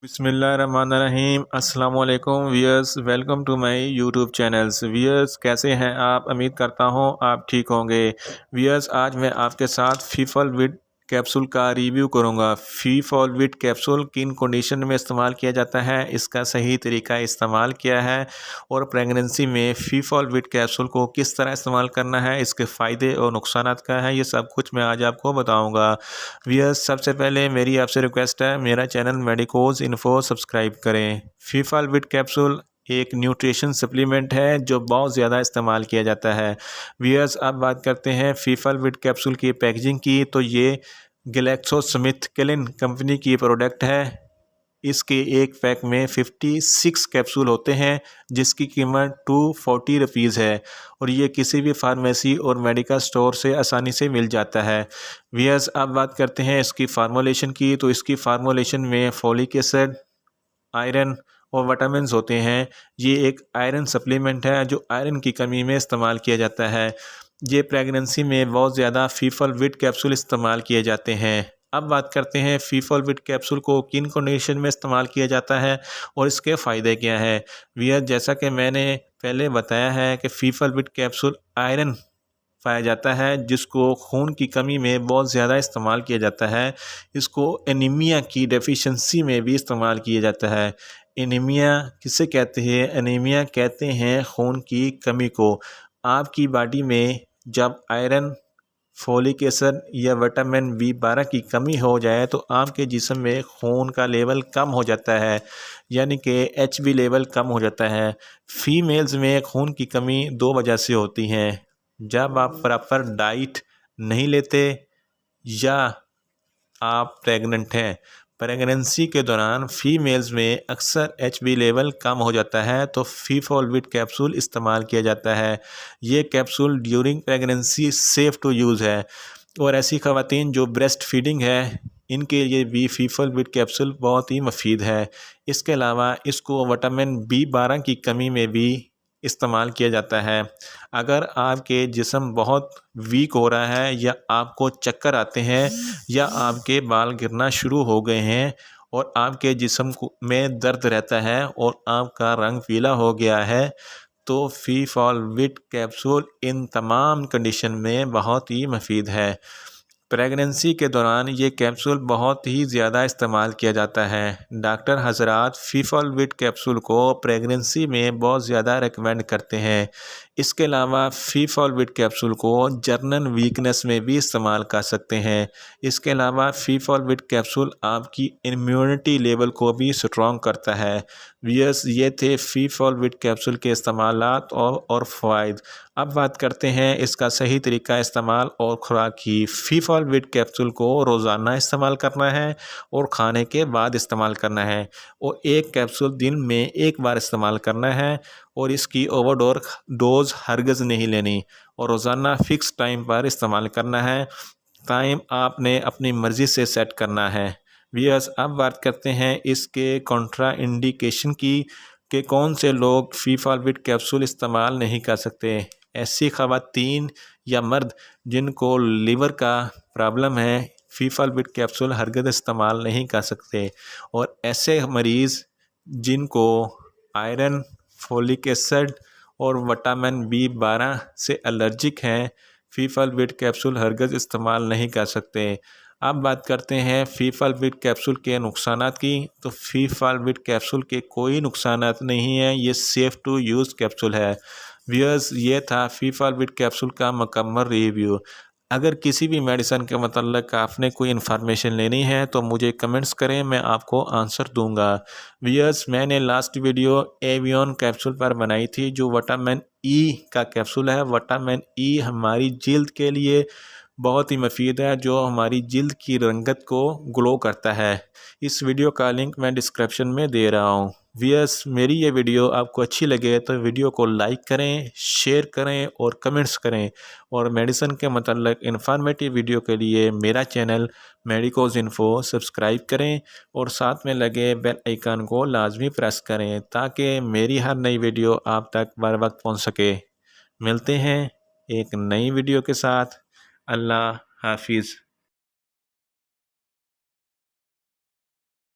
बिस्मिल्लाहिर्रहमानिर्रहीम अस्सलाम वालेकुम viewers, welcome to my YouTube channels. Viewers, कैसे हैं आप? उम्मीद करता हूं आप ठीक होंगे। व्यूअर्स, आज मैं आपके साथ फीफॉलविट कैप्सूल का रिव्यू करूंगा। फीफॉलविट कैप्सूल किन कंडीशन में इस्तेमाल किया जाता है, इसका सही तरीका इस्तेमाल किया है और प्रेगनेंसी में फीफॉलविट कैप्सूल को किस तरह इस्तेमाल करना है, इसके फ़ायदे और नुकसान क्या है, ये सब कुछ मैं आज आपको बताऊँगा। व्यूअर्स, सबसे पहले मेरी आपसे रिक्वेस्ट है, मेरा चैनल मेडिकोज इन्फो सब्सक्राइब करें। फीफॉलविट कैप्सूल एक न्यूट्रिशन सप्लीमेंट है जो बहुत ज़्यादा इस्तेमाल किया जाता है। व्यूअर्स, अब बात करते हैं फीफॉलविट कैप्सूल की पैकेजिंग की। तो ये ग्लैक्सोस्मिथक्लाइन कंपनी की प्रोडक्ट है। इसके एक पैक में 56 कैप्सूल होते हैं जिसकी कीमत 240 रुपीज़ है और ये किसी भी फार्मेसी और मेडिकल स्टोर से आसानी से मिल जाता है। व्यूअर्स, अब बात करते हैं इसकी फार्मूलेशन की। तो इसकी फार्मूलेशन में फोलिक एसिड, आयरन और विटामिन्स होते हैं। ये एक आयरन सप्लीमेंट है जो आयरन की कमी में इस्तेमाल किया जाता है। ये प्रेगनेंसी में बहुत ज़्यादा फीफॉलविट कैप्सूल इस्तेमाल किए जाते हैं। अब बात करते हैं फीफॉलविट कैप्सूल को किन कंडीशन में इस्तेमाल किया जाता है और इसके फ़ायदे क्या है। व्यूअर्स, जैसा कि मैंने पहले बताया है कि फीफॉलविट कैप्सूल आयरन पाया जाता है जिसको खून की कमी में बहुत ज़्यादा इस्तेमाल किया जाता है। इसको एनीमिया की डेफिशिएंसी में भी इस्तेमाल किया जाता है। एनीमिया किसे कहते हैं? एनीमिया कहते हैं खून की कमी को। आपकी बॉडी में जब आयरन, फोलिक एसिड या विटामिन बी12 की कमी हो जाए तो आपके जिस्म में खून का लेवल कम हो जाता है, यानी कि एचबी लेवल कम हो जाता है। फीमेल्स में खून की कमी दो वजह से होती है। जब आप प्रॉपर डाइट नहीं लेते या आप प्रेग्नेंट हैं। प्रेगनेंसी के दौरान फीमेल्स में अक्सर एचबी लेवल कम हो जाता है तो फीफॉलविट कैप्सूल इस्तेमाल किया जाता है। ये capsule during pregnancy safe to use है और ऐसी ख़वातीन जो ब्रेस्ट फीडिंग है इनके लिए भी फीफॉलविट कैप्सूल बहुत ही मुफीद है। इसके अलावा इसको विटामिन बी12 की कमी में भी इस्तेमाल किया जाता है। अगर आपके जिस्म बहुत वीक हो रहा है या आपको चक्कर आते हैं या आपके बाल गिरना शुरू हो गए हैं और आपके जिस्म में दर्द रहता है और आपका रंग पीला हो गया है, तो फीफॉलविट कैप्सूल इन तमाम कंडीशन में बहुत ही मुफीद है। प्रेगनेंसी के दौरान ये कैप्सूल बहुत ही ज़्यादा इस्तेमाल किया जाता है। डॉक्टर हज़रात फीफॉलविट कैप्सूल को प्रेगनेंसी में बहुत ज़्यादा रेकमेंड करते हैं। इसके अलावा फीफॉलविट कैप्सूल को जनरल वीकनेस में भी इस्तेमाल कर सकते हैं। इसके अलावा फीफॉलविट कैप्सूल आपकी इम्यूनिटी लेवल को भी स्ट्रॉन्ग करता है। व्यूअर्स, ये थे फीफॉलविट कैप्सूल के इस्तेमालात और फ़वाइद। अब बात करते हैं इसका सही तरीका इस्तेमाल और खुराक की। फीफॉलविट कैप्सूल को रोज़ाना इस्तेमाल करना है और खाने के बाद इस्तेमाल करना है और एक कैप्सूल दिन में एक बार इस्तेमाल करना है और इसकी डोज हरगिज़ नहीं लेनी और रोज़ाना फ़िक्स टाइम पर इस्तेमाल करना है। टाइम आपने अपनी मर्ज़ी से सेट करना है। व्यूअर्स, अब बात करते हैं इसके कॉन्ट्रा इंडिकेशन की कि कौन से लोग फीफॉलविट कैप्सूल इस्तेमाल नहीं कर सकते। ऐसी ख़वातीन या मर्द जिनको लीवर का प्रॉब्लम है फीफॉलविट कैप्सूल हरगिज़ इस्तेमाल नहीं कर सकते और ऐसे मरीज़ जिनको आयरन, फोलिक एसिड और विटामिन बी12 से एलर्जिक हैं फीफॉलविट कैप्सूल हरगिज़ इस्तेमाल नहीं कर सकते। अब बात करते हैं फीफॉलविट कैप्सूल के नुकसानात की। तो फीफॉलविट कैप्सूल के कोई नुकसानात नहीं है, ये सेफ़ टू यूज़ कैप्सूल है। व्यूअर्स, ये था फीफॉलविट कैप्सूल का मुकम्मल रिव्यू। अगर किसी भी मेडिसिन के मतलब आपने कोई इन्फॉर्मेशन लेनी है तो मुझे कमेंट्स करें, मैं आपको आंसर दूंगा। व्यूअर्स, मैंने लास्ट वीडियो एवियन कैप्सूल पर बनाई थी जो विटामिन ई का कैप्सूल है। विटामिन ई हमारी जिल्द के लिए बहुत ही मुफीद है जो हमारी जिल्द की रंगत को ग्लो करता है। इस वीडियो का लिंक मैं डिस्क्रिप्शन में दे रहा हूँ। व्यूअर्स, मेरी ये वीडियो आपको अच्छी लगे तो वीडियो को लाइक करें, शेयर करें और कमेंट्स करें और मेडिसिन के मतलब इन्फॉर्मेटिव वीडियो के लिए मेरा चैनल मेडिकोज इन्फो सब्सक्राइब करें और साथ में लगे बेल आइकन को लाजमी प्रेस करें ताकि मेरी हर नई वीडियो आप तक बर वक्त पहुँच सके। मिलते हैं एक नई वीडियो के साथ। अल्लाह हाफिज़।